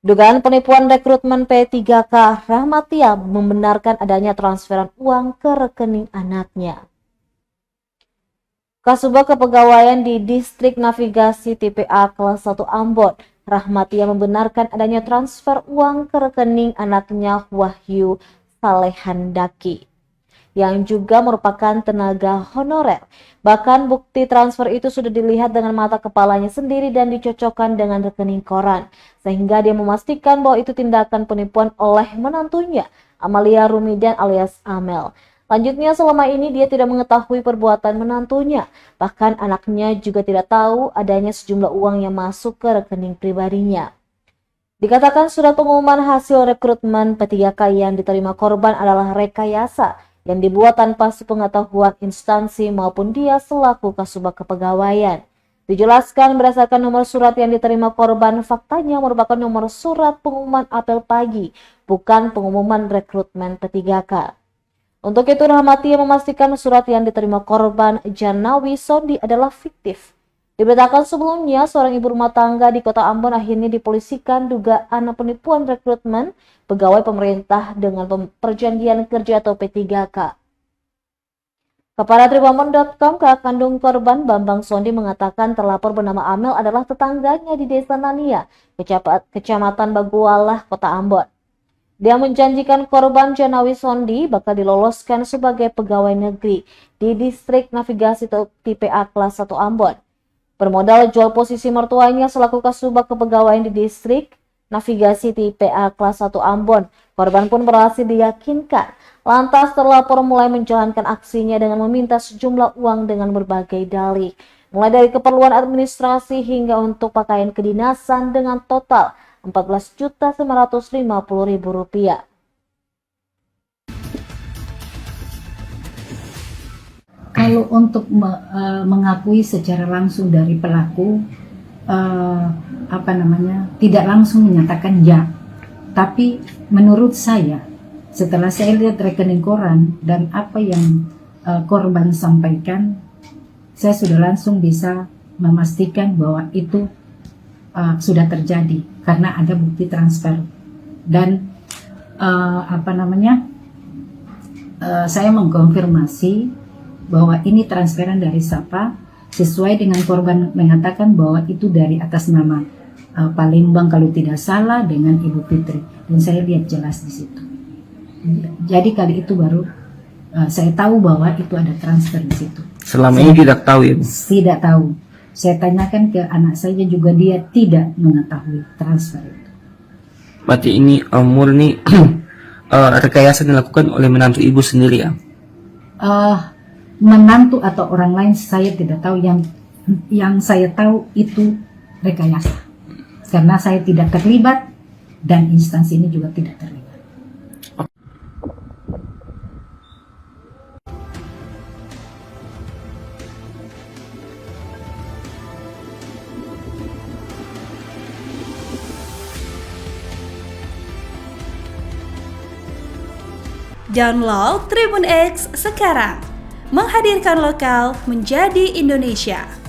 Dugaan penipuan rekrutmen P3K, Rahmatia membenarkan adanya transferan uang ke rekening anaknya. Kasubag Kepegawaian di Distrik Navigasi TPA Kelas 1 Ambon, Rahmatia membenarkan adanya transfer uang ke rekening anaknya Wahyu Salehandaki, yang juga merupakan tenaga honorer. Bahkan bukti transfer itu sudah dilihat dengan mata kepalanya sendiri dan dicocokkan dengan rekening koran, sehingga dia memastikan bahwa itu tindakan penipuan oleh menantunya, Amalia Rumidan alias Amel. Lanjutnya, selama ini dia tidak mengetahui perbuatan menantunya, bahkan anaknya juga tidak tahu adanya sejumlah uang yang masuk ke rekening pribadinya. Dikatakan surat pengumuman hasil rekrutmen P3K yang diterima korban adalah rekayasa yang dibuat tanpa sepengetahuan instansi maupun dia selaku Kasubag Kepegawaian. Dijelaskan berdasarkan nomor surat yang diterima korban, faktanya merupakan nomor surat pengumuman apel pagi, bukan pengumuman rekrutmen P3K. Untuk itu, Rahmatia memastikan surat yang diterima korban Janawi Sondi adalah fiktif. Diberitakan sebelumnya, seorang ibu rumah tangga di Kota Ambon akhirnya dipolisikan dugaan penipuan rekrutmen pegawai pemerintah dengan perjanjian kerja atau P3K. Kepada Tribunambon.com, kakak kandung korban Bambang Sondi mengatakan terlapor bernama Amel adalah tetangganya di Desa Nania, Kecamatan Bagualah, Kota Ambon. Dia menjanjikan korban Janawi Sondi bakal diloloskan sebagai pegawai negeri di Distrik Navigasi TPA Kelas 1 Ambon. Bermodal jual posisi mertuanya selaku Kasubag Kepegawaian di Distrik Navigasi TPA Kelas 1 Ambon, korban pun berhasil diyakinkan. Lantas terlapor mulai menjalankan aksinya dengan meminta sejumlah uang dengan berbagai dalih, mulai dari keperluan administrasi hingga untuk pakaian kedinasan dengan total Rp14.950.000. Kalau untuk mengakui secara langsung dari pelaku, tidak langsung menyatakan ya. Tapi menurut saya, setelah saya lihat rekening koran dan apa yang korban sampaikan, saya sudah langsung bisa memastikan bahwa itu sudah terjadi karena ada bukti transfer dan saya mengkonfirmasi bahwa ini transferan dari siapa sesuai dengan korban mengatakan bahwa itu dari atas nama Palembang kalau tidak salah dengan Ibu Fitri, dan saya lihat jelas di situ. Jadi kali itu baru saya tahu bahwa itu ada transfer di situ. Selama ini tidak tahu ya, Bu? Tidak tahu. Saya tanyakan ke anak saya juga, dia tidak mengetahui transfer itu. Berarti ini murni rekayasa dilakukan oleh menantu ibu sendiri ya? Menantu atau orang lain saya tidak tahu. Yang saya tahu itu rekayasa. Karena saya tidak terlibat dan instansi ini juga tidak terlibat. Download Tribun X sekarang, menghadirkan lokal menjadi Indonesia.